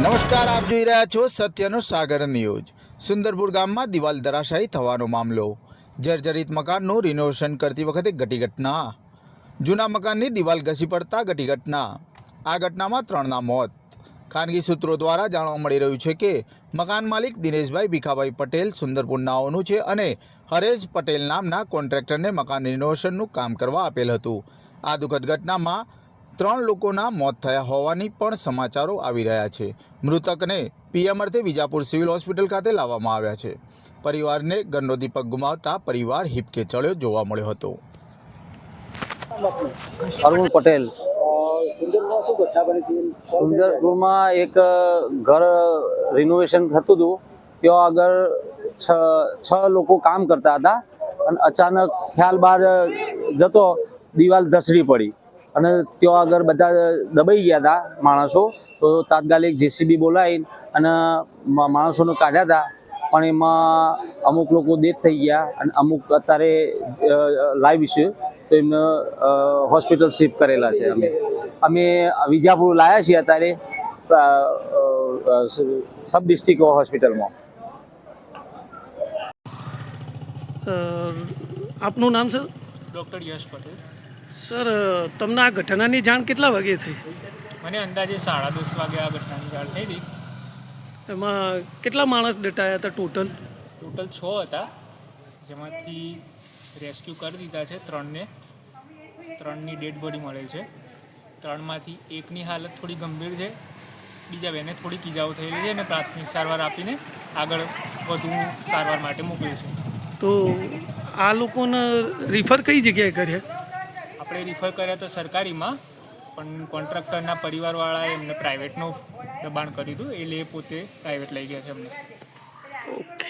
નમસ્કાર, આપ જોઈ રહ્યા છો સત્યનો સાગર ન્યૂઝ। સુંદરપુર ગામમાં દિવાલ ધરાશાયી થવાનો મામલો। જર્જરિત મકાનનું રિનોવેશન કરતી વખતે ઘટી ઘટના। જૂના મકાનની દિવાલ ઘસી પડતા ઘટી ઘટના। આ ઘટનામાં 3ના મોત। ખાનગી સૂત્રો દ્વારા જાણવા મળી રહ્યું છે કે મકાન માલિક દિનેશભાઈ ભીખાભાઈ પટેલ સુંદરપુરનાઓનું છે અને હરેશ પટેલ નામના કોન્ટ્રાક્ટરને મકાન રિનોવેશનનું કામ કરવા આપેલ હતું। આ દુઃખદ ઘટનામાં 3 લોકોના મોત થયા હોવાની પણ સમાચારો આવી રહ્યા છે। મૃતકને પીએમ અર્થે વિજાપુર સિવિલ હોસ્પિટલ ખાતે લાવવામાં આવ્યા છે। પરિવારને ઘરનો દીપક ગુમાવતા પરિવાર હિપકે ચડ્યો જોવા મળ્યો હતો। અરુણ પટેલ સુંદરપુરમાં એક ઘર રિનોવેશન થતું હતું। ત્યાં આગળ છ લોકો કામ કરતા હતા અને અચાનક ખ્યાલ બહાર જતો દિવાલ ધસડી પડી અને ત્યાં આગળ બધા દબાઈ ગયા હતા માણસો। તો તાત્કાલિક જેસીબી બોલાવી અને માણસોને કાઢ્યા હતા, પણ એમાં અમુક લોકો ડેથ થઈ ગયા અને અમુક અત્યારે લાઈવ છે, તો એમને હોસ્પિટલ શિફ્ટ કરેલા છે। અમે વિજાપુર લાવ્યા છીએ અત્યારે સબ ડિસ્ટ્રિક્ટ હોસ્પિટલમાં। આપનું નામ સર? ડૉક્ટર યશ પટેલ। સર, તમને આ ઘટનાની જાણ કેટલા વાગે થઈ? મને અંદાજે 10:30 વાગે આ ઘટનાની જાણ થઈ હતી। એમાં કેટલા માણસ દટાયા હતા ટોટલ? ટોટલ 6 હતા, જેમાંથી રેસ્ક્યુ કરી દીધા છે 3ને। 3ની ડેડ બોડી મળેલ છે। 3માંથી એકની હાલત થોડી ગંભીર છે, બીજા 2ને થોડીક ઈજાઓ થયેલી છે અને પ્રાથમિક સારવાર આપીને આગળ વધુ સારવાર માટે મોકલ્યું છે। તો આ લોકોને રિફર કઈ જગ્યાએ કર્યા? આપણે રિફર કર્યા તો સરકારીમાં, પણ કોન્ટ્રાક્ટરના પરિવારવાળાએ એમને પ્રાઇવેટનું દબાણ કર્યું હતું, એટલે એ પોતે પ્રાઇવેટ લઈ ગયા છે અમને। ઓકે।